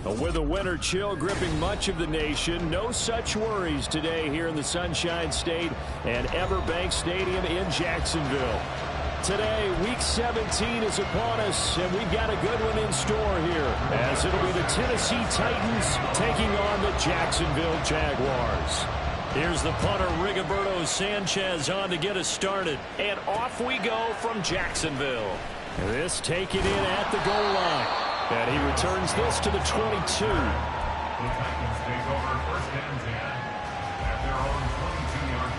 With a winter chill gripping much of the nation, no such worries today here in the Sunshine State and Everbank Stadium in Jacksonville. Today, Week 17 is upon us, and we've got a good one in store here, as it'll be the Tennessee Titans taking on the Jacksonville Jaguars. Here's the punter, Rigoberto Sanchez, on to get us started. And off we go from Jacksonville. This taken in at the goal line. And he returns this to the 22. The Titans take over first and 10 at their own 22-yard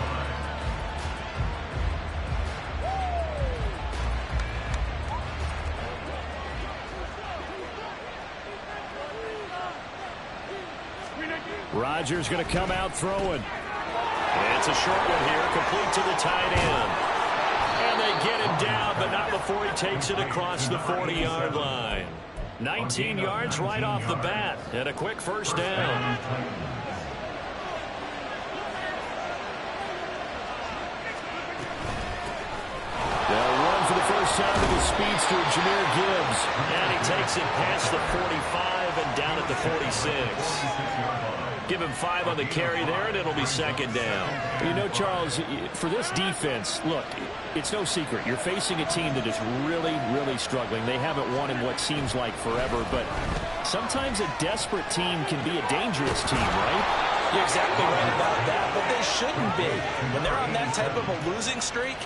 line. Rodgers going to come out throwing. It's a short one here, complete to the tight end. And they get him down, but not before he takes it across the 40-yard line. 19 yards right off the bat, and a quick first down. They'll run for the first time to the speedster, Jahmyr Gibbs. And he takes it past the 45 and down at the 46. Give him 5 on the carry there, and it'll be second down. You know, Charles, for this defense, look, it's no secret. You're facing a team that is really, really struggling. They haven't won in what seems like forever, but sometimes a desperate team can be a dangerous team, right? You're exactly right about that, but they shouldn't be. When they're on that type of a losing streak,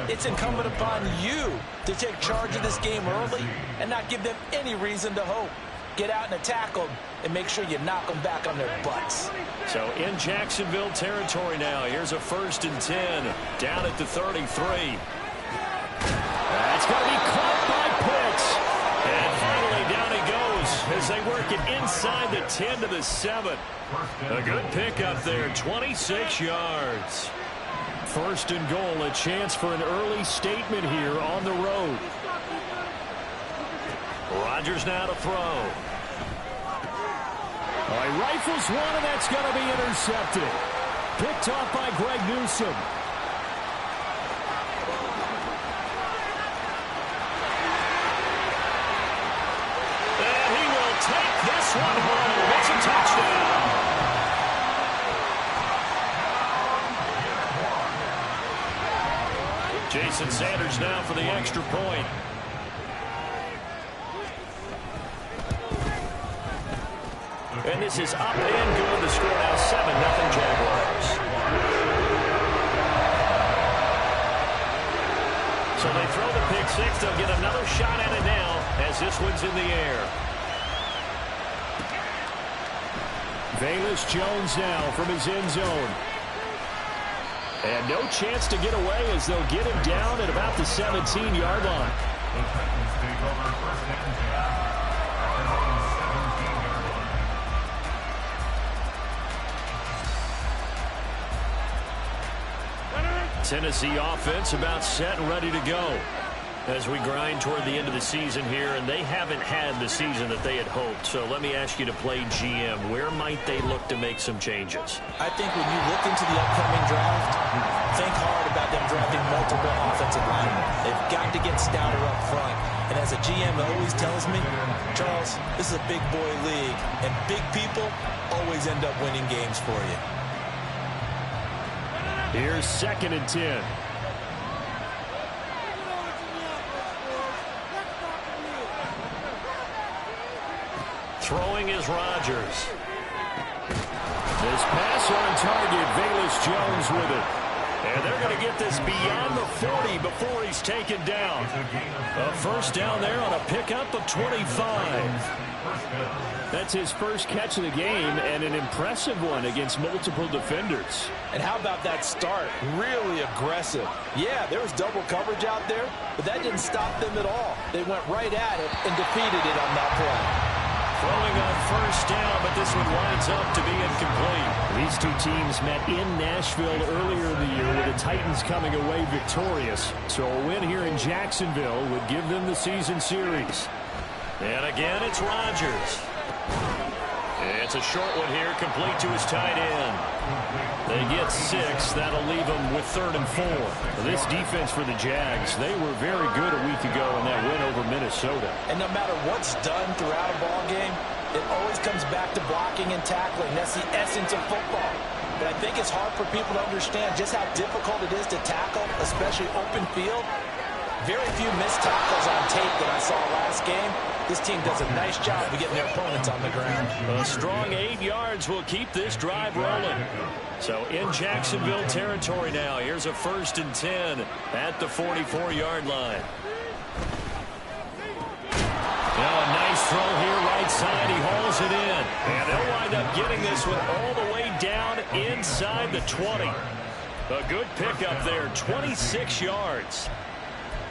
it's incumbent upon you to take charge of this game early and not give them any reason to hope. Get out and attack them and make sure you knock them back on their butts. So in Jacksonville territory now, here's a 1st and 10 down at the 33. That's going to be caught by Pitts. And finally down he goes as they work it inside the 10 to the 7. A good pickup there, 26 yards. 1st and goal, a chance for an early statement here on the road. Rodgers now to throw. All right, rifles one, and that's going to be intercepted. Picked off by Greg Newsome. And he will take this one home. It's a touchdown. Jason Sanders now for the extra point. And this is up and good. The score now 7-0 Jaguars. So they throw the pick six. They'll get another shot at it now as this one's in the air. Velus Jones now from his end zone. And no chance to get away as they'll get him down at about the 17-yard line. The Titans take over first and 10 at their own 17-yard line. Tennessee offense about set and ready to go as we grind toward the end of the season here, and they haven't had the season that they had hoped. So let me ask you to play GM. Where might they look to make some changes? I think when you look into the upcoming draft, think hard about them drafting multiple offensive linemen. They've got to get stouter up front. And as a GM always tells me, Charles, this is a big boy league, and big people always end up winning games for you. Here's 2nd and 10. Throwing is Rodgers. This pass on target, Velus Jones with it. And they're going to get this beyond the 40 before he's taken down. A first down there on a pickup of 25. That's his first catch of the game, and an impressive one against multiple defenders. And how about that start? Really aggressive. Yeah, there was double coverage out there, but that didn't stop them at all. They went right at it and defeated it on that play. Throwing on first down, but this one winds up to be incomplete. These two teams met in Nashville earlier in the year with the Titans coming away victorious. So a win here in Jacksonville would give them the season series. And again, it's Rodgers. It's a short one here, complete to his tight end. They get 6. That'll leave them with 3rd and 4. This defense for the Jags, they were very good a week ago in that win over Minnesota. And no matter what's done throughout a ball game, It always comes back to blocking and tackling. That's the essence of football. But I think it's hard for people to understand just how difficult it is to tackle, especially open field. Very few missed tackles on tape that I saw last game. This team does a nice job of getting their opponents on the ground. A strong 8 yards will keep this drive rolling. So in Jacksonville territory now. Here's a 1st and 10 at the 44-yard line. Now a nice throw here right side. He hauls it in. And they'll wind up getting this one all the way down inside the 20. A good pickup there, 26 yards.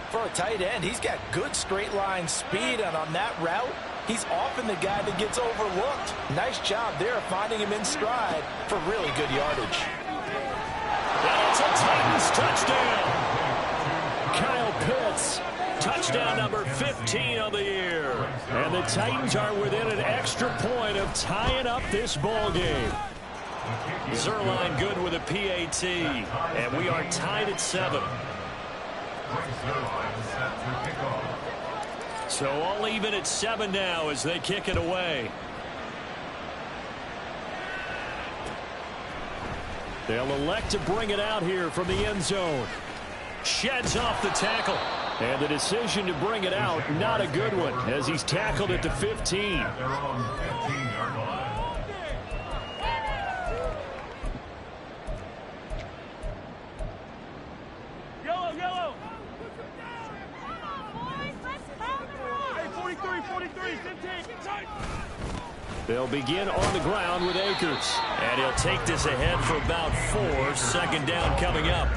For a tight end, he's got good straight line speed, and on that route, he's often the guy that gets overlooked. Nice job there finding him in stride for really good yardage. That's a Titans touchdown. Kyle Pitts, touchdown number 15 of the year. And the Titans are within an extra point of tying up this ball game. Zerline good with a PAT, and we are tied at 7. So all even at 7 now as they kick it away. They'll elect to bring it out here from the end zone. Sheds off the tackle. And the decision to bring it out, not a good one, as he's tackled at the 15. They'll begin on the ground with Akers. And he'll take this ahead for about 4. 2nd down coming up.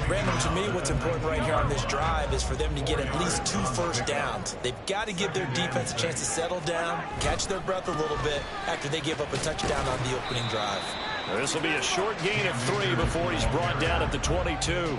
Brandon, to me, what's important right here on this drive is for them to get at least 2 first downs. They've got to give their defense a chance to settle down, catch their breath a little bit after they give up a touchdown on the opening drive. This will be a short gain of 3 before he's brought down at the 22.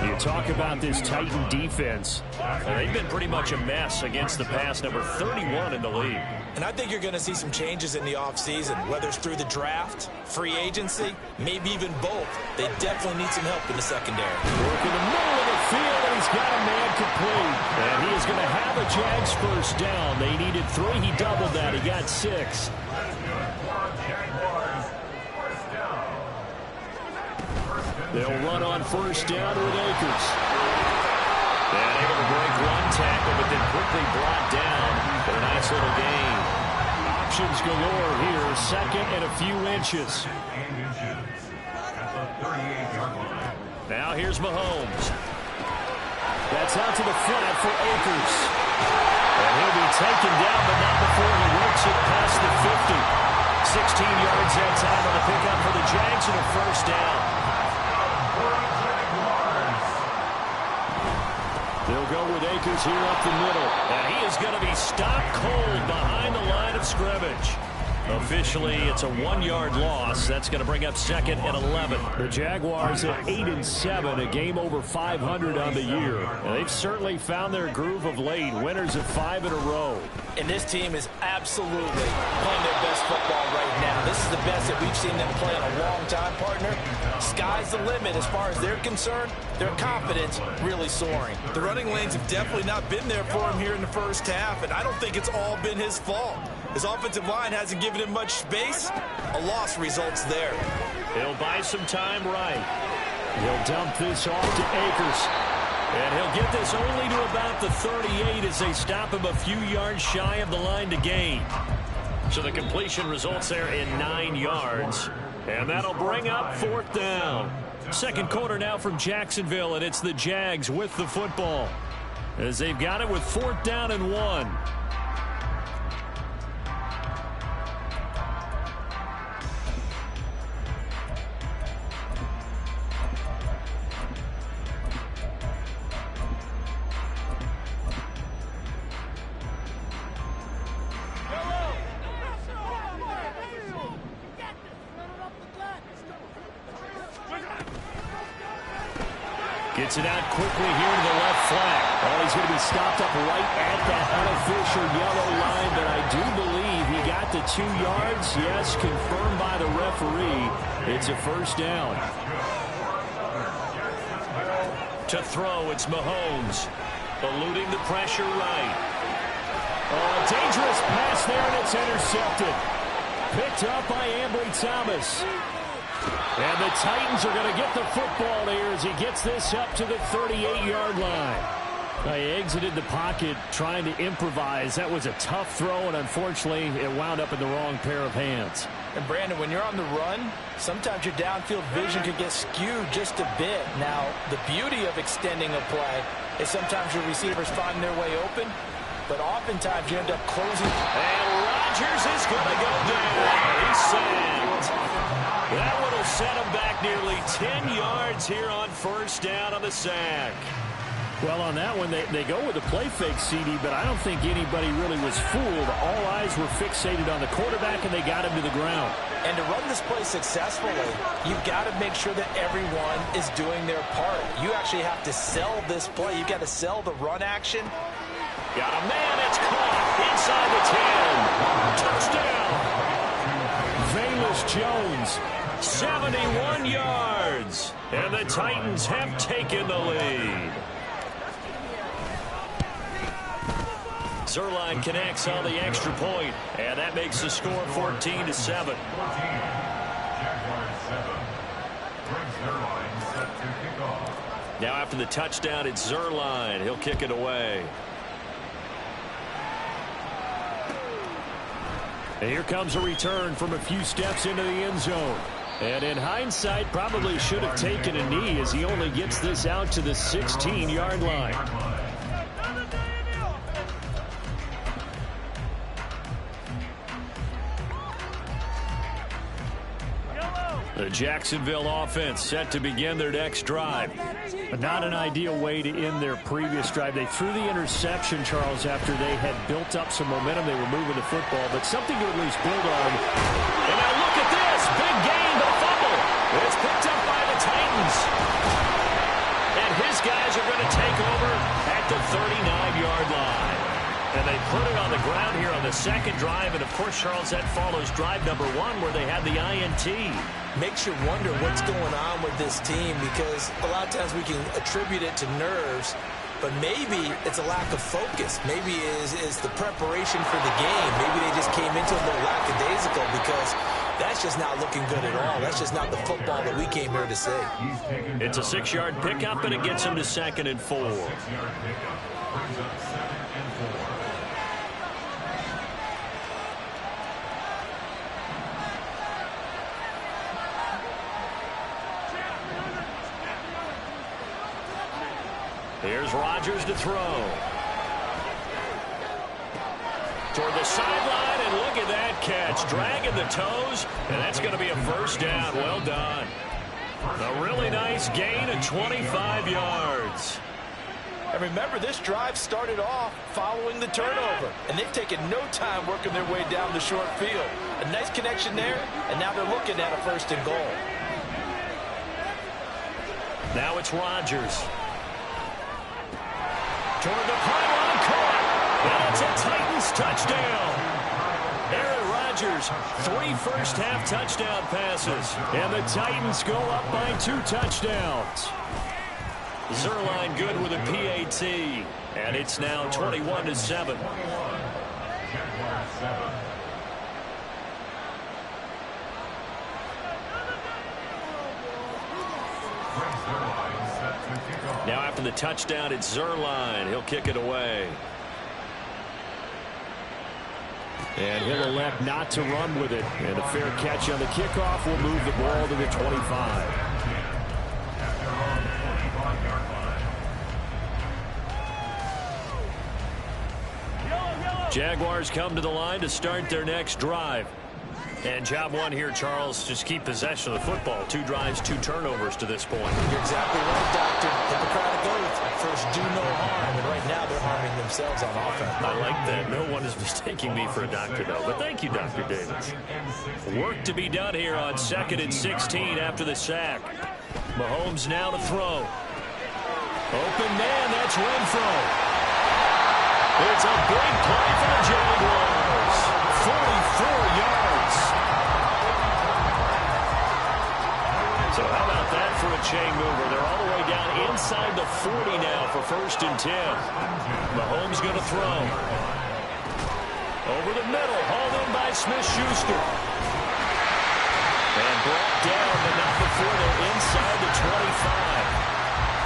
You talk about this Titan defense. They've been pretty much a mess against the pass, number 31 in the league. And I think you're going to see some changes in the offseason, whether it's through the draft, free agency, maybe even both. They definitely need some help in the secondary. Work in the middle of the field, and he's got a man complete. And he is going to have a Jags first down. They needed 3. He doubled that. He got 6. They'll run on first down with Akers. And able to break one tackle, but then quickly brought down for a nice little gain. Options galore here. 2nd and a few inches. Now here's Mahomes. That's out to the flat for Akers. And he'll be taken down, but not before he works it past the 50. 16 yards that time on the pickup for the Jags and a first down. They'll go with Akers here up the middle. And he is going to be stopped cold behind the line of scrimmage. Officially, it's a 1-yard loss. That's going to bring up 2nd and 11. The Jaguars at 8-7, a game over 500 on the year. And they've certainly found their groove of late, winners of 5 in a row. And this team is absolutely playing their best football right now. This is the best that we've seen them play in a long time, partner. Sky's the limit as far as they're concerned. Their confidence really soaring. The running lanes have definitely not been there for him here in the first half, and I don't think it's all been his fault. His offensive line hasn't given him much space. A loss results there. He'll buy some time right. He'll dump this off to Akers. And he'll get this only to about the 38 as they stop him a few yards shy of the line to gain. So the completion results there in 9 yards. And that'll bring up 4th down. 2nd quarter now from Jacksonville, and it's the Jags with the football as they've got it with 4th down and 1. Gets it out quickly here to the left flank. Oh, he's going to be stopped up right at that unofficial yellow line, but I do believe he got the 2 yards. Yes, confirmed by the referee. It's a first down. To throw, it's Mahomes. Eluding the pressure right. Oh, a dangerous pass there, and it's intercepted. Picked up by Ambry Thomas. And the Titans are going to get the football here as he gets this up to the 38-yard line. He exited the pocket trying to improvise. That was a tough throw, and unfortunately, it wound up in the wrong pair of hands. And Brandon, when you're on the run, sometimes your downfield vision can get skewed just a bit. Now, the beauty of extending a play is sometimes your receivers find their way open, but oftentimes you end up closing. And Rodgers is going to go down. He's sacked. That one will set him back nearly 10 yards here on first down on the sack. Well, on that one, they go with a play fake, CD, but I don't think anybody really was fooled. All eyes were fixated on the quarterback, and they got him to the ground. And to run this play successfully, you've got to make sure that everyone is doing their part. You actually have to sell this play. You've got to sell the run action. Got a man that's caught inside the 10. Touchdown. Velus Jones, 71 yards. And the Titans have taken the lead. Zerline connects on the extra point, and that makes the score 14-7. Now after the touchdown, it's Zerline. He'll kick it away. And here comes a return from a few steps into the end zone. And in hindsight, probably should have taken a knee as he only gets this out to the 16-yard line. The Jacksonville offense set to begin their next drive. But not an ideal way to end their previous drive. They threw the interception, Charles, after they had built up some momentum. They were moving the football, but something to at least build on. And now look at this. Big gain, but a fumble. It's picked up by the Titans. And his guys are going to take over at the 39-yard line. And they put it on the ground here on the second drive. And, of course, Charles, that follows drive number 1 where they had the INT. Makes you wonder what's going on with this team because a lot of times we can attribute it to nerves, but maybe it's a lack of focus. Maybe it's the preparation for the game. Maybe they just came into it a little lackadaisical because that's just not looking good at all. That's just not the football that we came here to see. It's a 6-yard pickup, and it gets him to 2nd and 4. Here's Rodgers to throw. Toward the sideline, and look at that catch. Dragging the toes, and that's going to be a first down. Well done. A really nice gain of 25 yards. And remember, this drive started off following the turnover, and they've taken no time working their way down the short field. A nice connection there, and now they're looking at a 1st and goal. Now it's Rodgers. Toward the pylon, caught. And it's a Titans touchdown. Aaron Rodgers, 3 first-half touchdown passes. And the Titans go up by 2 touchdowns. Zerline good with a PAT. And it's now 21-7. Now after the touchdown, it's Zerline. He'll kick it away. And he'll elect not to run with it. And a fair catch on the kickoff will move the ball to the 25. Jaguars come to the line to start their next drive. And job 1 here, Charles, just keep possession of the football. 2 drives, 2 turnovers to this point. You're exactly right, Doctor. Hippocratic oath. First, do no harm. And right now, they're harming themselves on offense. I like that. No one is mistaking me for a doctor, though. But thank you, Dr. Davis. Work to be done here on 2nd and 16 after the sack. Mahomes now to throw. Open man, that's Renfro. It's a big play for the Jaguars. 44 yards. So how about that for a chain mover? They're all the way down inside the 40 now for 1st and 10. Mahomes going to throw. Over the middle, hauled in by Smith-Schuster. And brought down, but not before they're inside the 25.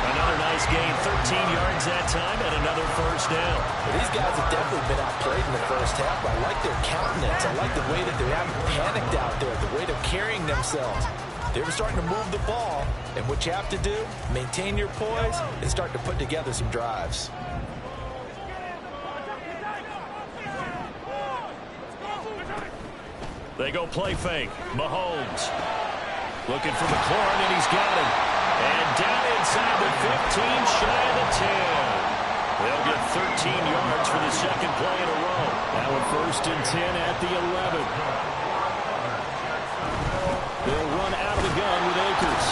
Another nice gain, 13 yards that time, and another first down. Well, these guys have definitely been outplayed in the first half. I like their countenance. I like the way that they haven't panicked out there, the way they're carrying themselves. They were starting to move the ball, and what you have to do, maintain your poise and start to put together some drives. They go play fake. Mahomes looking for McLaurin, and he's got him. And down inside the 15, shy of the 10. They'll get 13 yards for the second play in a row. Now a 1st and 10 at the 11. They'll run out of the gun with Akers.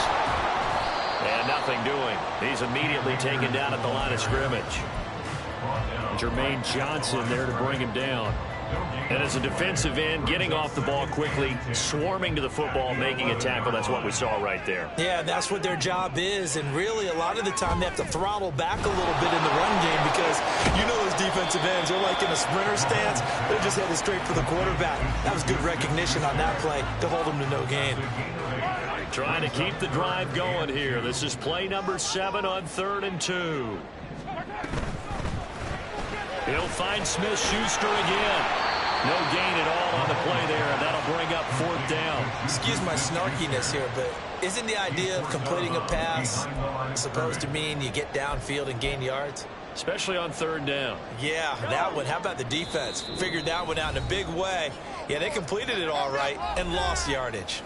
And nothing doing. He's immediately taken down at the line of scrimmage. Jermaine Johnson there to bring him down. And as a defensive end, getting off the ball quickly, swarming to the football, making a tackle, that's what we saw right there. Yeah, that's what their job is, and really a lot of the time they have to throttle back a little bit in the run game because you know those defensive ends, they're like in a sprinter stance, they're just headed straight for the quarterback. That was good recognition on that play to hold them to no gain. Trying to keep the drive going here. This is play number 7 on 3rd and 2. He'll find Smith-Schuster again. No gain at all on the play there, and that'll bring up 4th down. Excuse my snarkiness here, but isn't the idea of completing a pass supposed to mean you get downfield and gain yards? Especially on 3rd down. Yeah, that one. How about the defense? Figured that one out in a big way. Yeah, they completed it all right and lost yardage.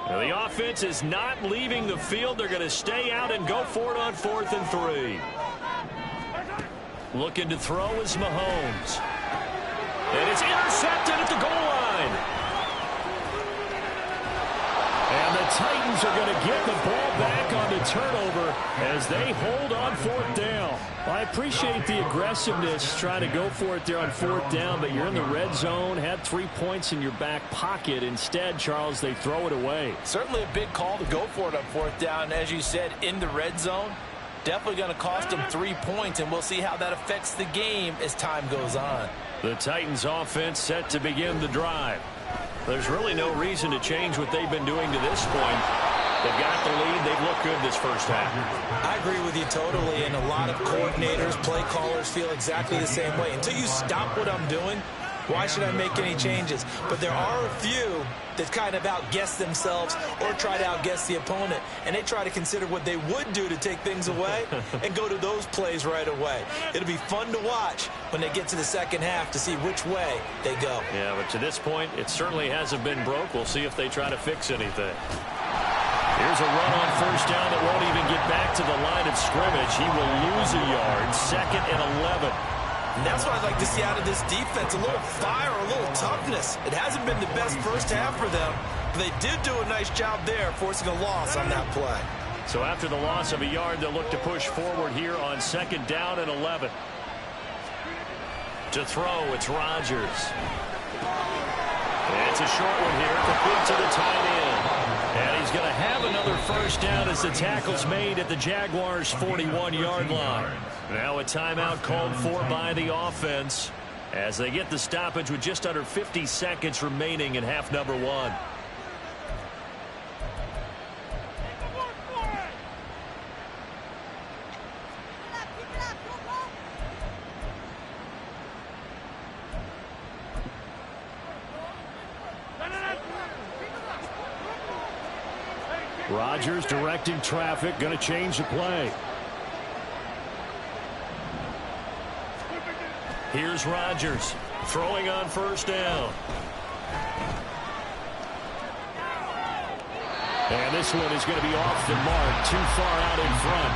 The offense is not leaving the field. They're going to stay out and go for it on 4th and 3. Looking to throw is Mahomes. And it's intercepted at the goal line. And the Titans are going to get the ball back on the turnover as they hold on 4th down. I appreciate the aggressiveness trying to go for it there on 4th down, but you're in the red zone, had 3 points in your back pocket. Instead, Charles, they throw it away. Certainly a big call to go for it on 4th down. As you said, in the red zone, definitely going to cost them 3 points, and we'll see how that affects the game as time goes on. The Titans offense set to begin the drive. There's really no reason to change what they've been doing to this point. They've got the lead. They've looked good this first half. I agree with you totally, and a lot of coordinators, play callers feel exactly the same way. Until you stop what I'm doing, why should I make any changes? But there are a few that kind of outguess themselves or try to outguess the opponent, and they try to consider what they would do to take things away and go to those plays right away. It'll be fun to watch when they get to the second half to see which way they go. Yeah, but to this point, it certainly hasn't been broke. We'll see if they try to fix anything. Here's a run on 1st down that won't even get back to the line of scrimmage. He will lose a yard, 2nd and 11. And that's what I'd like to see out of this defense, a little fire, a little toughness. It hasn't been the best first half for them, but they did do a nice job there, forcing a loss on that play. So after the loss of a yard, they'll look to push forward here on 2nd down and 11. To throw, it's Rodgers. And it's a short one here, complete to the tight end. And he's going to have another first down as the tackle's made at the Jaguars' 41-yard line. Now a timeout called for by the offense as they get the stoppage with just under 50 seconds remaining in half number 1. Rodgers directing traffic, going to change the play. Here's Rodgers throwing on 1st down. And this one is going to be off the mark, too far out in front.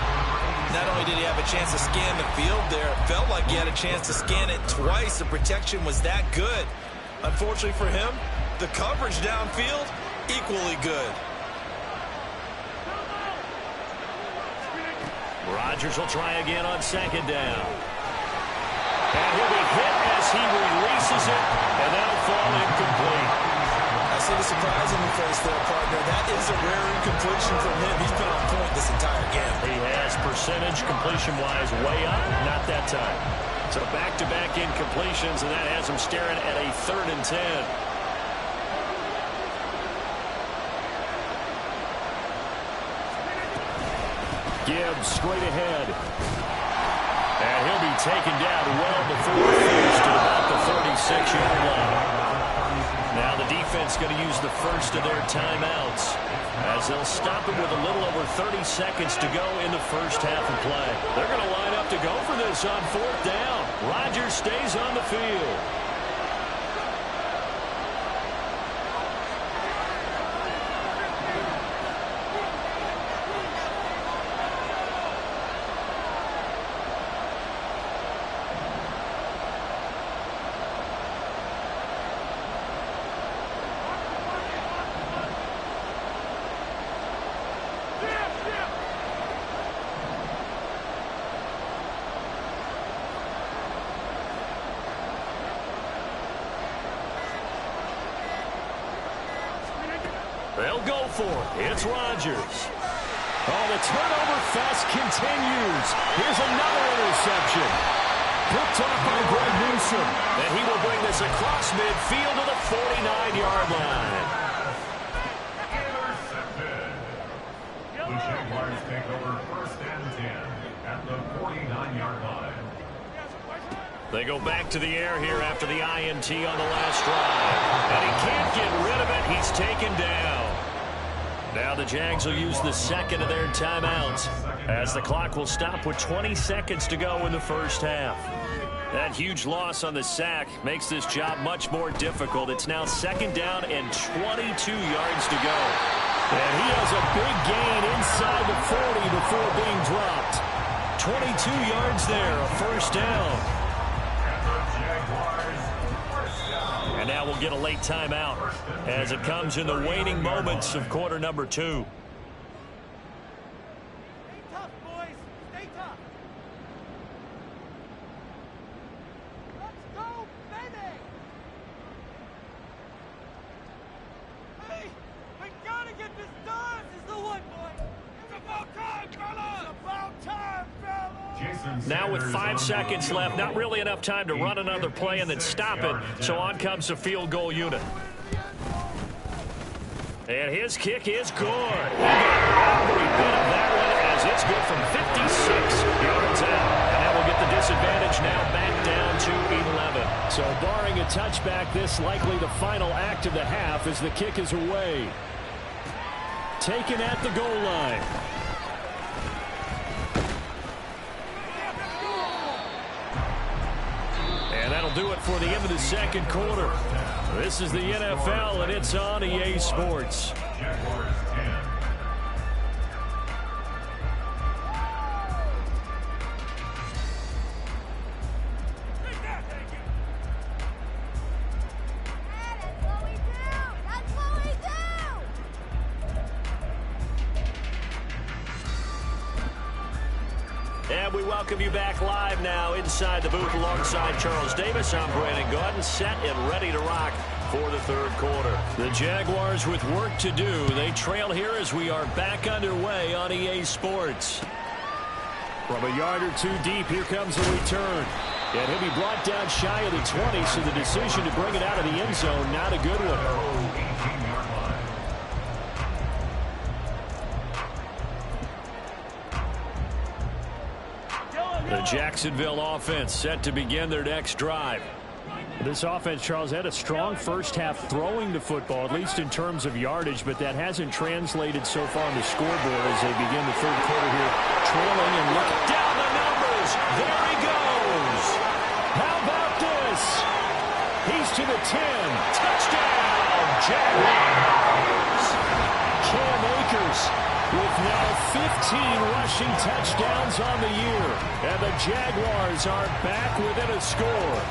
Not only did he have a chance to scan the field there, it felt like he had a chance to scan it twice. The protection was that good. Unfortunately for him, the coverage downfield, equally good. Rodgers will try again on 2nd down. And he'll be hit as he releases it, and that'll fall incomplete. I see the surprising face there, partner. That is a rare incompletion from him. He's been on point this entire game. He has percentage completion-wise way up, not that time. So back-to-back incompletions, and that has him staring at a 3rd and 10. Gibbs straight ahead. And he'll be taken down well before the finish to about the 36-yard line. Now the defense going to use the first of their timeouts as they'll stop it with a little over 30 seconds to go in the first half of play. They're going to line up to go for this on 4th down. Rodgers stays on the field. They'll go for it. It's Rodgers. Oh, the turnover fest continues. Here's another interception. Picked off by Greg Newsome. And he will bring this across midfield to the 49-yard line. Intercepted. The Jaguars take over 1st and 10 at the 49-yard line. They go back to the air here after the INT on the last drive. And he can't get rid of it. He's taken down. Now the Jags will use the second of their timeouts as the clock will stop with 20 seconds to go in the first half. That huge loss on the sack makes this job much more difficult. It's now 2nd down and 22 yards to go. And he has a big gain inside the 40 before being dropped. 22 yards there, a 1st down. And now we'll get a late timeout as it comes in the waning moments of quarter number 2. Stay tough, boys. Stay tough. Let's go, baby. Hey, we gotta get this done. This is the one, boy. It's about time, fella. It's about time, fella. Now with 5 seconds left, not really enough time to run another play and then stop it, so on comes the field goal unit. And his kick is good. He got every bit of that one as it's good from 56 yards out. And that will get the disadvantage now back down to 11. So barring a touchback, this likely the final act of the half as the kick is away. Taken at the goal line. And that'll do it for the end of the second quarter. This is the NFL, and it's on EA Sports. Jaguars 10. And we welcome you back live now inside the booth alongside Charles Davis. I'm Brandon Gaudin, set and ready to rock for the third quarter. The Jaguars with work to do. They trail here as we are back underway on EA Sports. From a yard or two deep, here comes a return. And he'll be brought down shy of the 20, so the decision to bring it out of the end zone, not a good one. 18-yard line. The Jacksonville offense set to begin their next drive. This offense, Charles, had a strong first half throwing the football, at least in terms of yardage, but that hasn't translated so far on the scoreboard as they begin the third quarter here, trailing and looking Down the numbers. There he goes. How about this? He's to the 10. Touchdown, Jaguars. Cam Akers with now 15 rushing touchdowns on the year. And the Jaguars are back within a score.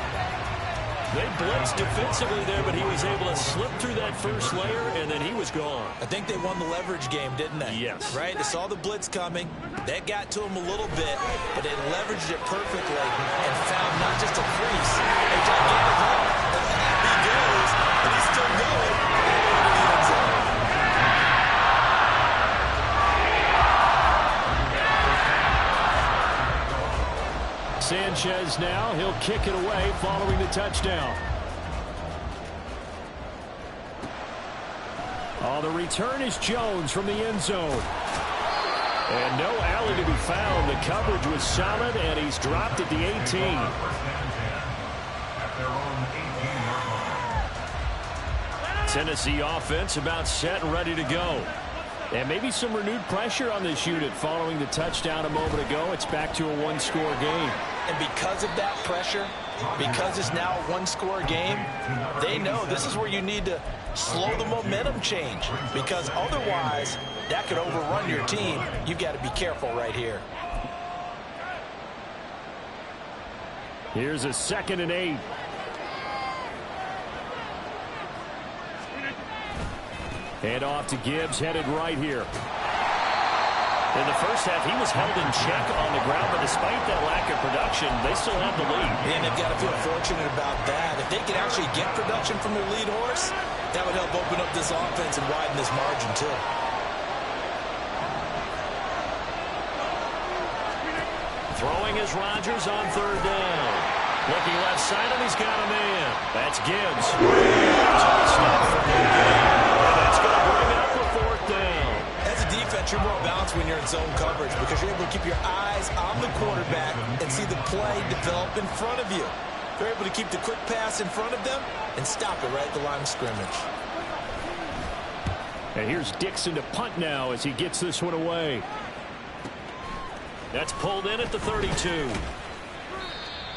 They blitzed defensively there, but he was able to slip through that first layer, and then he was gone. I think they won the leverage game, didn't they? Yes. Right? They saw the blitz coming. That got to him a little bit, but they leveraged it perfectly and found not just a crease, a gigantic hole. He goes, and he's still going into the end zone. has now. He'll kick it away following the touchdown. Oh, the return is Jones from the end zone. And no alley to be found. The coverage was solid, and he's dropped at the 18. Tennessee offense about set and ready to go. And maybe some renewed pressure on this unit following the touchdown a moment ago. It's back to a one-score game. And because of that pressure, because it's now a one-score game, they know this is where you need to slow the momentum change, because otherwise that could overrun your team. You've got to be careful right here. Here's a 2nd and 8. Hand off to Gibbs, headed right here. In the first half, he was held in check on the ground, but despite that lack of production, they still have the lead. And they've got to feel fortunate about that. If they can actually get production from their lead horse, that would help open up this offense and widen this margin too. Throwing is Rodgers on 3rd down. Looking left side, and he's got a man. That's Gibbs. And that's going to bring up the 4th down. As a defense, you're more balanced when you're in zone coverage because you're able to keep your eyes on the quarterback and see the play develop in front of you. They're able to keep the quick pass in front of them and stop it right at the line of scrimmage. And here's Dixon to punt now as he gets this one away. That's pulled in at the 32.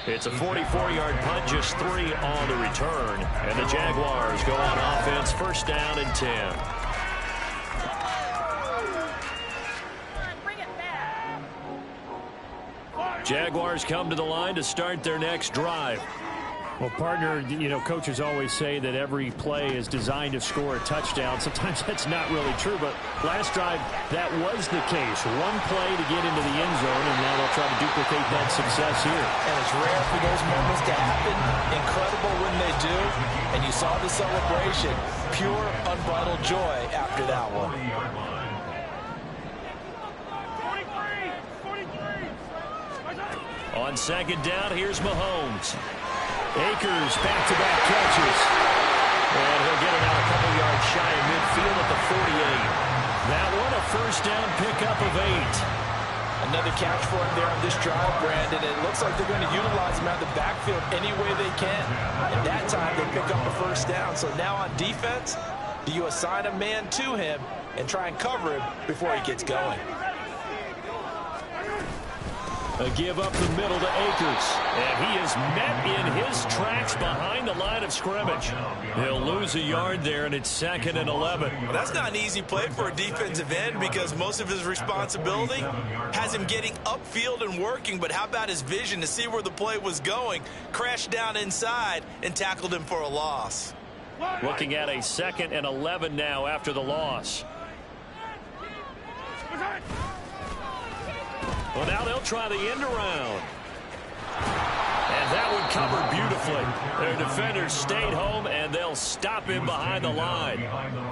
It's a 44-yard punt, just 3 on the return. And the Jaguars go on offense, 1st down and 10. Jaguars come to the line to start their next drive. Well, partner, you know, coaches always say that every play is designed to score a touchdown. Sometimes that's not really true, but last drive, that was the case. One play to get into the end zone, and now they'll try to duplicate that success here. And it's rare for those moments to happen. Incredible when they do. And you saw the celebration. Pure, unbridled joy after that one. On 2nd down, here's Mahomes. Akers back-to-back catches. And he'll get it out a couple yards shy of midfield at the 48. That one a 1st down pickup of 8. Another catch for him there on this drive, Brandon. It looks like they're going to utilize him out of the backfield any way they can. And that time they pick up a 1st down. So now on defense, do you assign a man to him and try and cover him before he gets going? A give up the middle to Akers. And he is met in his tracks behind the line of scrimmage. He'll lose a yard there, and it's 2nd and 11. Well, that's not an easy play for a defensive end because most of his responsibility has him getting upfield and working. But how about his vision to see where the play was going, crashed down inside, and tackled him for a loss? Looking at a 2nd and 11 now after the loss. Well, now they'll try the end around. And that one covered beautifully. Their defenders stayed home, and they'll stop him behind the line.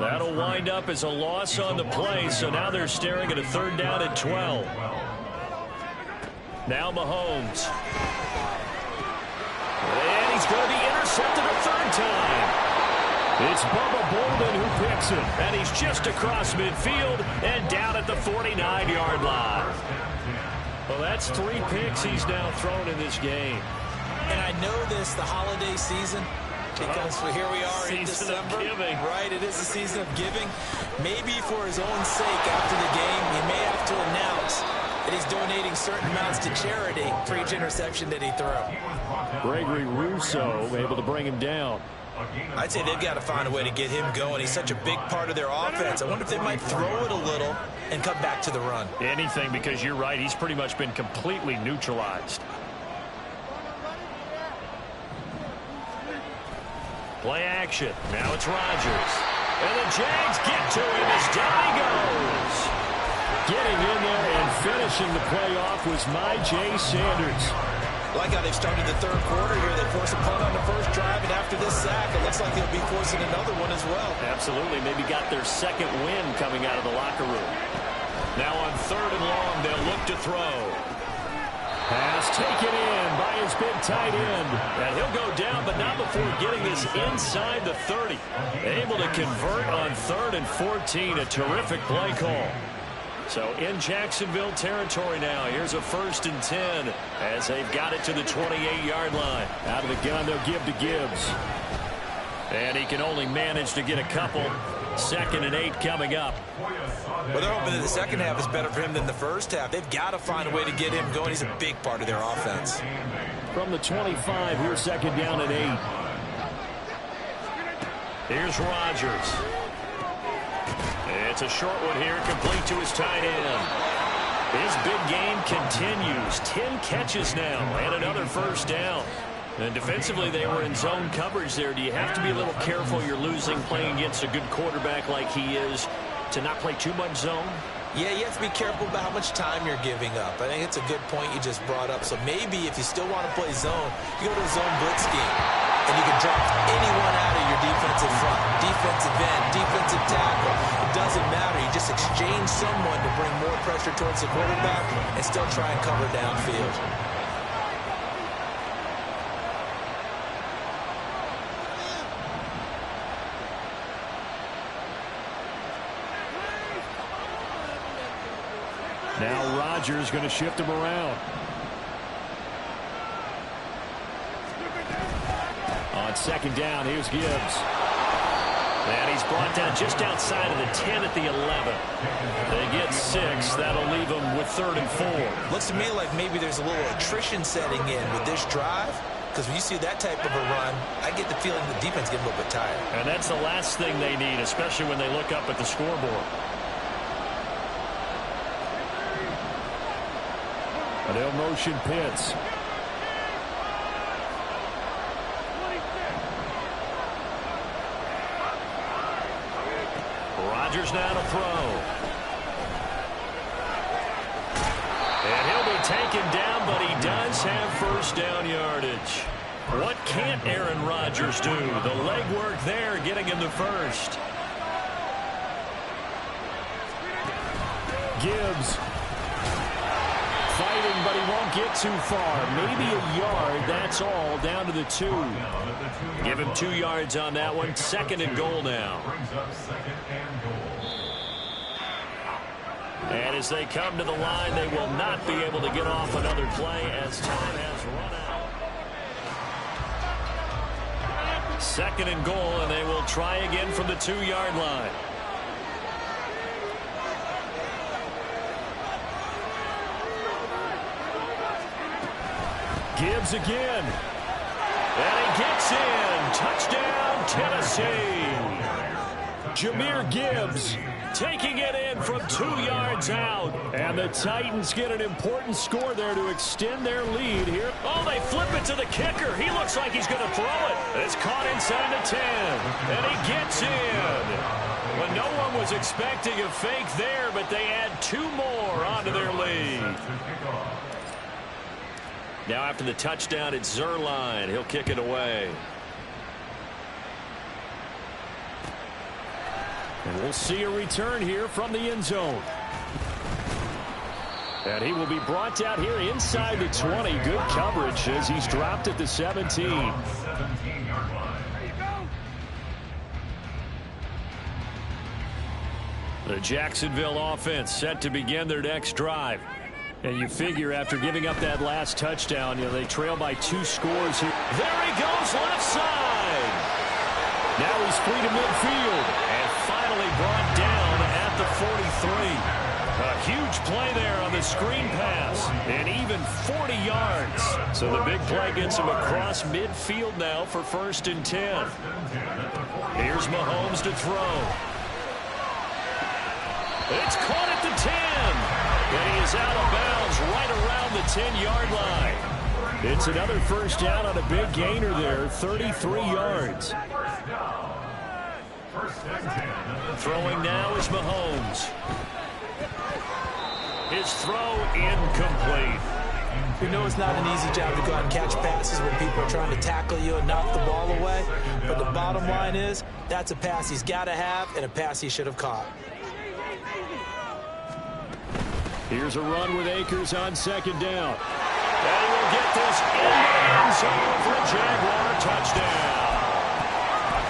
That'll wind up as a loss on the play, so now they're staring at a 3rd down and 12. Now Mahomes. And he's going to be intercepted a 3rd time. It's Bubba Bolden who picks it, and he's just across midfield and down at the 49-yard line. Well, that's 3 picks he's now thrown in this game. And I know this, the holiday season, because here we are in December. Right, it is the season of giving. Maybe for his own sake after the game, he may have to announce that he's donating certain amounts to charity for each interception that he threw. Gregory Rousseau able to bring him down. I'd say they've got to find a way to get him going. He's such a big part of their offense. I wonder if they might throw it a little and come back to the run. Anything, because you're right. He's pretty much been completely neutralized. Play action. Now it's Rodgers. And the Jags get to him as down he goes. Getting in there and finishing the play off was Myjai Sanders. Like how they've started the 3rd quarter here. They force a punt on the 1st drive, and after this sack, it looks like they'll be forcing another one as well. Absolutely. Maybe got their 2nd win coming out of the locker room. Now on 3rd and long, they'll look to throw. Pass taken in by his big tight end. And he'll go down, but not before getting this inside the 30. Able to convert on 3rd and 14. A terrific play call. So in Jacksonville territory now. Here's a 1st and 10 as they've got it to the 28-yard line. Out of the gun, they'll give to Gibbs. And he can only manage to get a couple. 2nd and 8 coming up. Well, they're hoping that the second half is better for him than the first half. They've got to find a way to get him going. He's a big part of their offense. From the 25, here's 2nd down and 8. Here's Rodgers. It's a short one here, complete to his tight end. His big game continues. 10 catches now and another 1st down. And defensively, they were in zone coverage there. Do you have to be a little careful? You're losing playing against a good quarterback like he is to not play too much zone? Yeah, you have to be careful about how much time you're giving up. I think it's a good point you just brought up. So maybe if you still want to play zone, you go to a zone blitz scheme. And you can drop anyone out of your defensive front, defensive end, defensive tackle. It doesn't matter. You just exchange someone to bring more pressure towards the quarterback and still try and cover downfield. Now Rodgers going to shift him around. On 2nd down, here's Gibbs. And he's brought down just outside of the 10 at the 11. They get 6. That'll leave them with 3rd and 4. Looks to me like maybe there's a little attrition setting in with this drive. Because when you see that type of a run, I get the feeling the defense gets a little bit tired. And that's the last thing they need, especially when they look up at the scoreboard. And they'll motion Pitts. Rodgers now to throw. And he'll be taken down, but he does have 1st down yardage. What can't Aaron Rodgers do? The legwork there getting him the 1st. Gibbs. Fighting, but he won't get too far. Maybe a yard, that's all, down to the 2. Give him 2 yards on that one. 2nd and goal now. And as they come to the line, they will not be able to get off another play as time has run out. 2nd and goal, and they will try again from the 2-yard line. Gibbs again. And he gets in. Touchdown, Tennessee. Jahmyr Gibbs taking it in from 2 yards out. And the Titans get an important score there to extend their lead here. Oh, they flip it to the kicker. He looks like he's going to throw it. It's caught inside the 10. And he gets in. Well, no one was expecting a fake there, but they add 2 more onto their lead. Now after the touchdown, it's Zerline. He'll kick it away. And we'll see a return here from the end zone. And he will be brought down here inside the 20. Good coverage as he's dropped at the 17. The Jacksonville offense set to begin their next drive. And you figure after giving up that last touchdown, they trail by 2 scores here. There he goes, left side. Now he's free to midfield. And finally brought down at the 43. A huge play there on the screen pass. And even 40 yards. So the big play gets him across midfield now for 1st and 10. Here's Mahomes to throw. It's caught at the 10. And he is out of bounds right around the 10-yard line. It's another 1st down on a big gainer there, 33 yards. Throwing now is Mahomes. His throw incomplete. You know it's not an easy job to go out and catch passes when people are trying to tackle you and knock the ball away. But the bottom line is that's a pass he's got to have and a pass he should have caught. Here's a run with Akers on 2nd down. get this in the end zone for a Jaguar touchdown.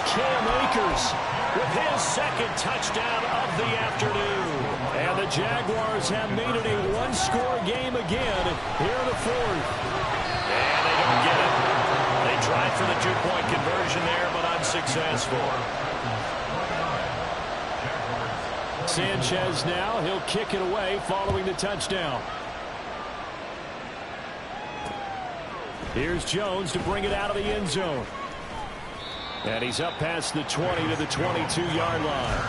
Cam Akers With his second touchdown of the afternoon. And the Jaguars have made it a one-score game again here in the fourth. And they don't get it. They tried for the two-point conversion there, but unsuccessful. Sanchez now, he'll kick it away following the touchdown. Here's Jones to bring it out of the end zone. And he's up past the 20 to the 22-yard line.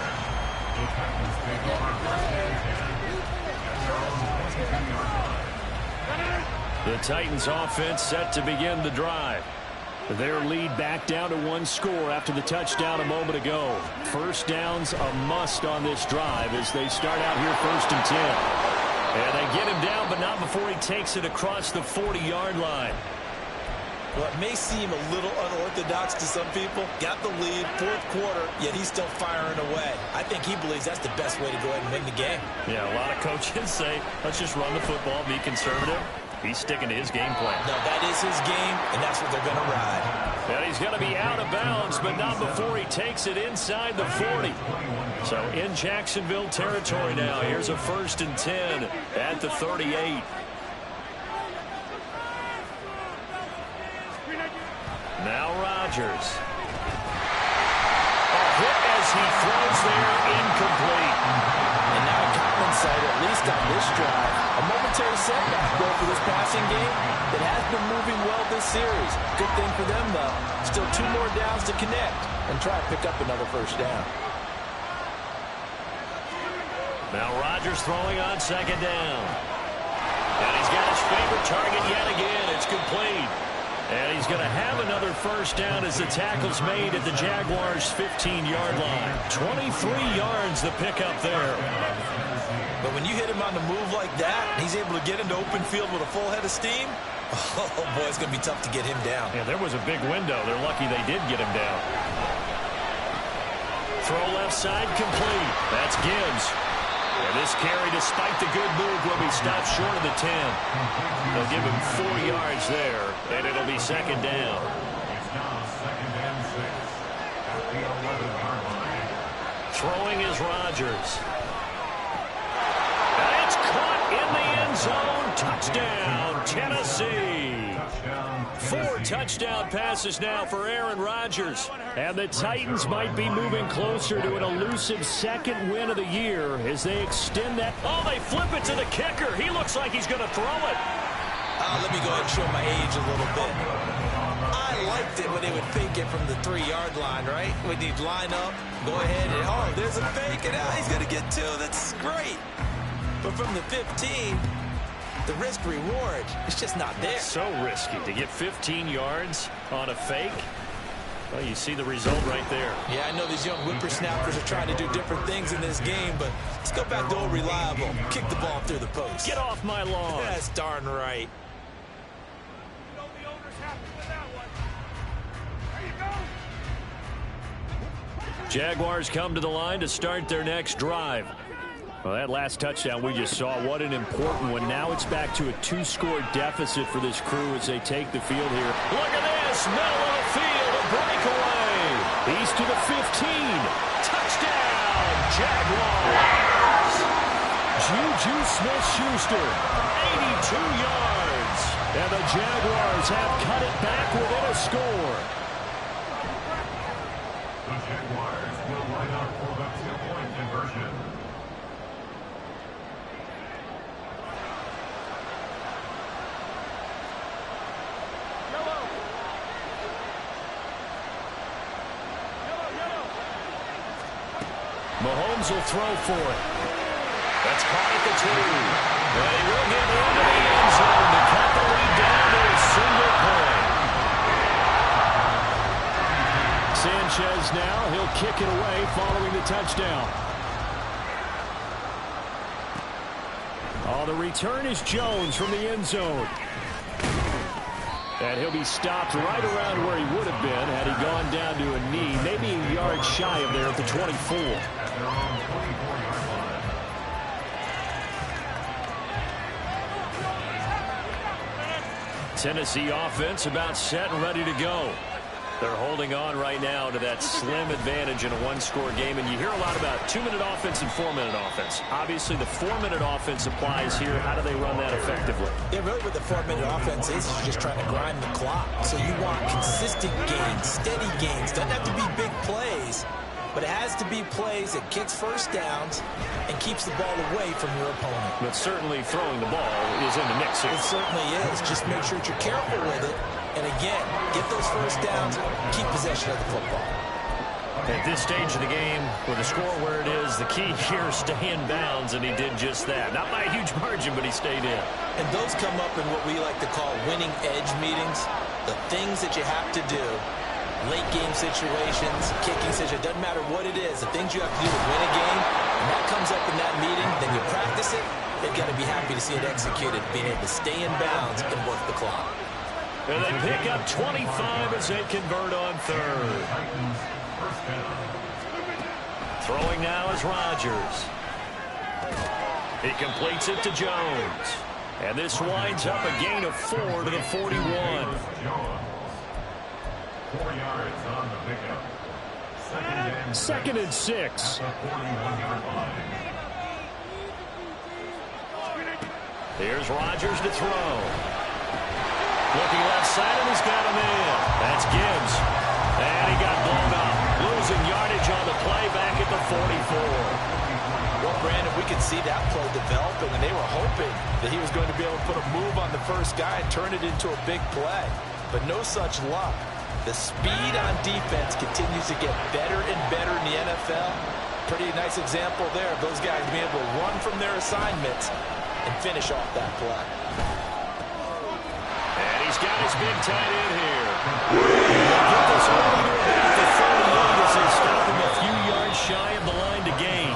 The Titans offense set to begin the drive. Their lead back down to one score after the touchdown a moment ago. First down's a must on this drive as they start out here 1st and 10. And they get him down, but not before he takes it across the 40-yard line. Well, it may seem a little unorthodox to some people. Got the lead, 4th quarter, yet he's still firing away. I think he believes that's the best way to go ahead and win the game. Yeah, a lot of coaches say, let's just run the football, be conservative. He's sticking to his game plan. No, that is his game, and that's what they're going to ride. And he's going to be out of bounds, but not before he takes it inside the 40. So in Jacksonville territory now. Here's a 1st and 10 at the 38. Now Rodgers. A hit as he throws there, incomplete. And now Commons side, at least on this drive, a momentary setback though for this passing game that has been moving well this series. Good thing for them though. Still 2 more downs to connect and try to pick up another 1st down. Now Rodgers throwing on 2nd down. And he's got his favorite target yet again. It's complete. And he's going to have another 1st down as the tackle's made at the Jaguars' 15-yard line. 23 yards the pickup there. But when you hit him on the move like that, he's able to get into open field with a full head of steam. Oh, boy, it's going to be tough to get him down. Yeah, there was a big window. They're lucky they did get him down. Throw left side complete. That's Gibbs. And this carry, despite the good move, will be stopped short of the 10. They'll give him 4 yards there, and it'll be 2nd down. It's now 2nd and 6 at the 11-yard line. Throwing is Rodgers. And it's caught in the end zone. Touchdown, Tennessee. 4 touchdown passes now for Aaron Rodgers. And the Titans might be moving closer to an elusive 2nd win of the year as they extend that. Oh, they flip it to the kicker. He looks like he's going to throw it. Let me go ahead and show my age a little bit. I liked it when they would fake it from the 3-yard line, right? When he'd line up, go ahead, and oh, there's a fake, and now he's going to get 2. That's great. But from the 15, the risk-reward, it's just not there. So risky to get 15 yards on a fake. Well, you see the result right there. Yeah, I know these young whippersnappers are trying to do different things in this game, but let's go back to old reliable. Kick the ball through the post. Get off my lawn. That's darn right. You know the owner's happy with that one. There you go. Jaguars come to the line to start their next drive. Well, that last touchdown we just saw, what an important one. Now it's back to a 2-score deficit for this crew as they take the field here. Look at this. Middle of the field. A breakaway. He's to the 15. Touchdown, Jaguars. Juju Smith-Schuster. 82 yards. And the Jaguars have cut it back within a score. The Jaguars will line up for the 2-point conversion. Mahomes will throw for it. That's caught at the 2. But he will get into the end zone to cut the lead down to a single point. Sanchez now, he'll kick it away following the touchdown. Oh, the return is Jones from the end zone. And he'll be stopped right around where he would have been had he gone down to a knee, maybe a yard shy of there at the 24. Tennessee offense about set and ready to go. They're holding on right now to that slim advantage in a one-score game, and you hear a lot about 2-minute offense and 4-minute offense. Obviously, the 4-minute offense applies here. How do they run that effectively? Yeah, really what the 4-minute offense is you're just trying to grind the clock. So you want consistent gains, steady gains. Doesn't have to be big plays, but it has to be plays that kicks first downs and keeps the ball away from your opponent. But certainly throwing the ball is in the mix here. It certainly is. Just make sure that you're careful with it. And again, get those first downs, keep possession of the football. At this stage of the game, with the score where it is, the key here is stay in bounds, and he did just that. Not by a huge margin, but he stayed in. And those come up in what we like to call winning edge meetings. The things that you have to do, late game situations, kicking situations, doesn't matter what it is, the things you have to do to win a game, and that comes up in that meeting, then you practice it, they've got to be happy to see it executed, being able to stay in bounds and work the clock. And they pick up 25 as they convert on third. Throwing now is Rodgers. He completes it to Jones. And this winds up a gain of 4 to the 41. 4 yards on the pickup. Second and 6. At the 41-yard line. Here's Rodgers to throw. Looking left side, and he's got him in. That's Gibbs. And he got blown up. Losing yardage on the play back at the 44. Well, Brandon, we could see that play developing, and they were hoping that he was going to be able to put a move on the first guy and turn it into a big play. But no such luck. The speed on defense continues to get better and better in the NFL. Pretty nice example there of those guys being able to run from their assignments and finish off that play. And he's got his big tight end here. Get this early to about the 38 as they stop him a few yards shy of the line to gain.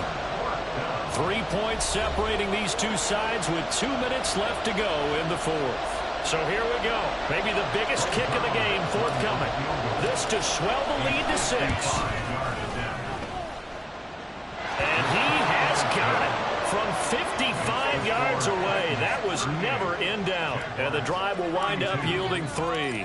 3 points separating these two sides with 2 minutes left to go in the fourth. So here we go. Maybe the biggest kick of the game forthcoming. This to swell the lead to 6. And he has got it from 55 yards away. That was never in doubt. And the drive will wind up yielding 3.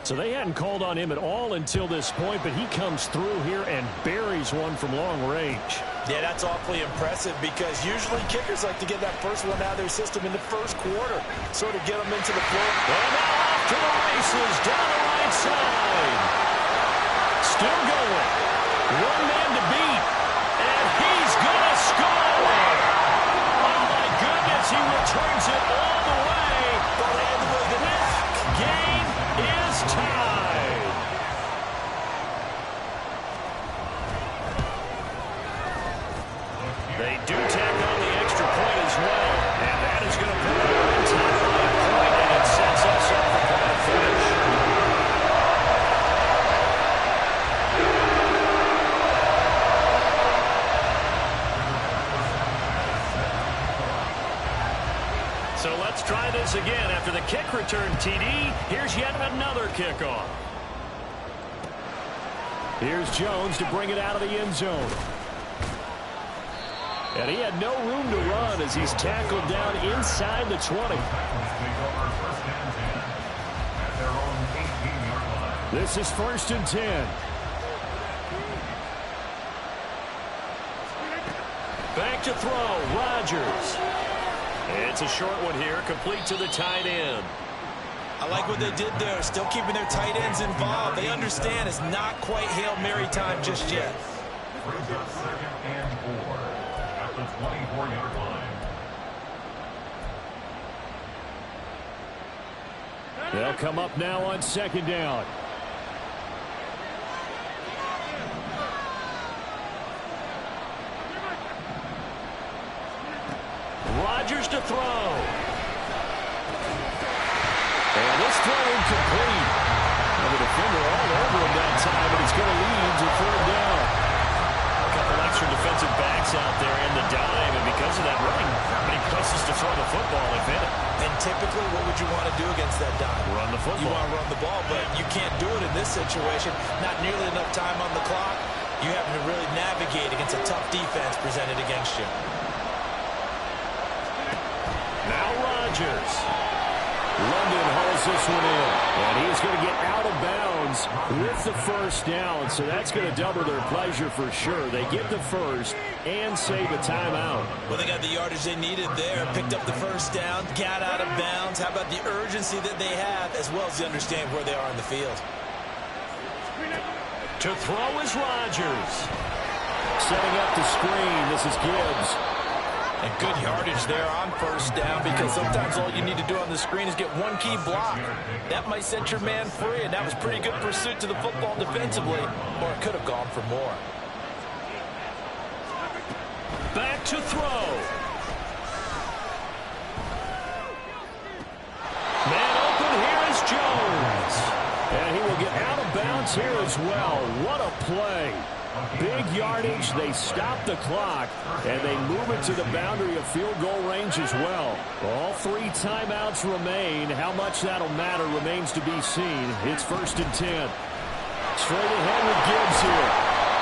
So they hadn't called on him at all until this point, but he comes through here and buries one from long range. Yeah, that's awfully impressive because usually kickers like to get that first one out of their system in the first quarter, sort of get them into the floor. And now off to the races down the right side. Still going. One man to beat. And he's going to score. Oh, my goodness. He returns it all the way. And this game is tied. They do tack on the extra point as well. And that is going to put it on top of that point, and it sets us up for the finish. So let's try this again. After the kick return TD, here's yet another kickoff. Here's Jones to bring it out of the end zone. And he had no room to run as he's tackled down inside the 20. This is 1st and 10. Back to throw, Rodgers. It's a short one here, complete to the tight end. I like what they did there, still keeping their tight ends involved. They understand it's not quite Hail Mary time just yet. Brings up 2nd and 4 at the 24-yard line. They'll come up now on 2nd down. Rodgers to throw. And this throw incomplete. And the defender all over him that time, but he's going to lead to 3rd down. A couple extra defensive backs out there in the dime, and because of that, really not many places to throw the football, if any. And typically, what would you want to do against that dime? Run the football. You want to run the ball, but you can't do it in this situation. Not nearly enough time on the clock. You have to really navigate against a tough defense presented against you. Now Rodgers. London holds this one in. And he's going to get out of bounds with the first down. So that's going to double their pleasure for sure. They get the first and save a timeout. Well, they got the yardage they needed there. Picked up the first down, got out of bounds. How about the urgency that they have, as well as they understand where they are in the field. To throw is Rodgers. Setting up the screen. This is Gibbs. And good yardage there on first down, because sometimes all you need to do on the screen is get one key block. That might set your man free, and that was pretty good pursuit to the football defensively, or it could have gone for more. Back to throw. Man open, here is Jones. And he will get out of bounds here as well. What a play. Big yardage. They stop the clock, and they move it to the boundary of field goal range as well. All 3 timeouts remain. How much that'll matter remains to be seen. It's 1st and 10. Straight ahead with Gibbs here.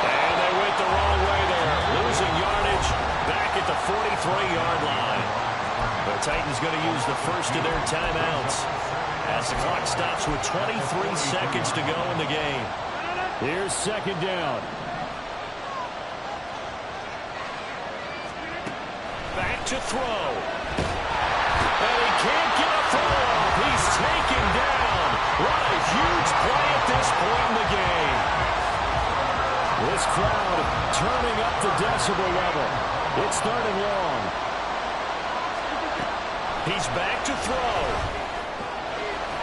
And they went the wrong way there. Losing yardage back at the 43-yard line. The Titans going to use the first of their timeouts as the clock stops with 23 seconds to go in the game. Here's 2nd down. Back to throw. And he can't get a throw off. He's taken down. What a huge play at this point in the game. This crowd turning up the decibel level. It's 3rd and long. He's back to throw.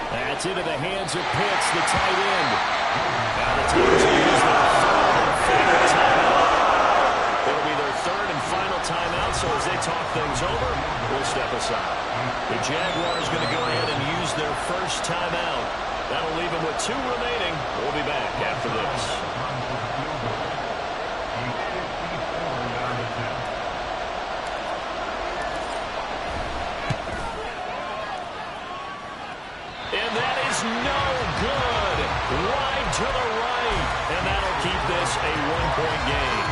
That's into the hands of Pitts, the tight end. Now the Titans will use their 3rd and final timeout. It'll be their 3rd and final timeout, so as they talk things over, we'll step aside. The Jaguars going to go ahead and use their first timeout. That'll leave them with 2 remaining. We'll be back after this. And that is no good. Wide to the right. And that'll keep this a 1-point game.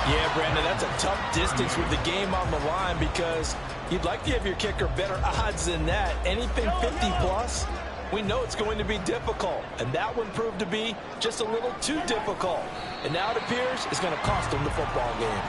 Yeah, Brandon, that's a tough distance with the game on the line, because you'd like to have your kicker better odds than that. Anything 50-plus, we know it's going to be difficult. And that one proved to be just a little too difficult. And now it appears it's going to cost them the football game.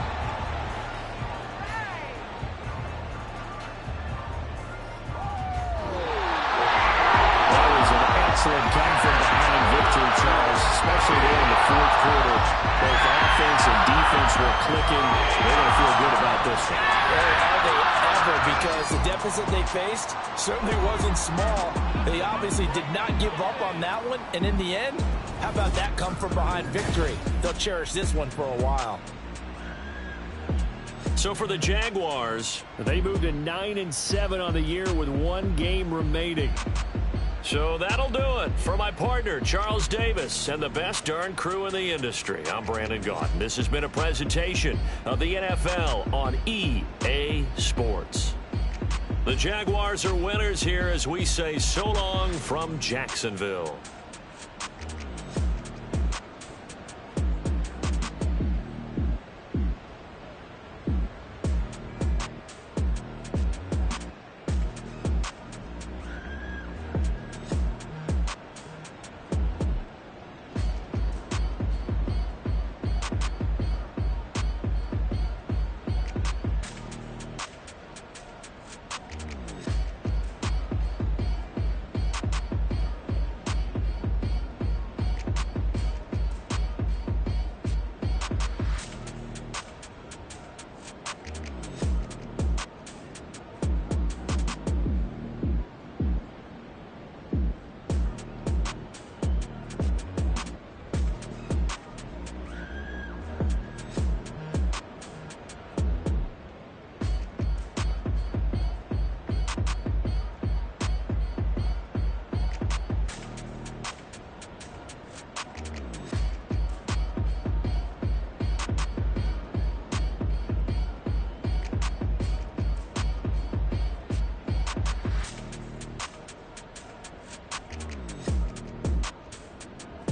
Excellent come-from-behind victory, Charles, especially there in the 4th quarter. Both offense and defense were clicking. They're going to feel good about this one. Are they ever, because the deficit they faced certainly wasn't small. They obviously did not give up on that one, and in the end, how about that come-from-behind victory? They'll cherish this one for a while. So for the Jaguars, they moved to 9-7 on the year with 1 game remaining. so that'll do it. For my partner, Charles Davis, and the best darn crew in the industry, I'm Brandon Gaudin. This has been a presentation of the NFL on EA Sports. The Jaguars are winners here as we say so long from Jacksonville.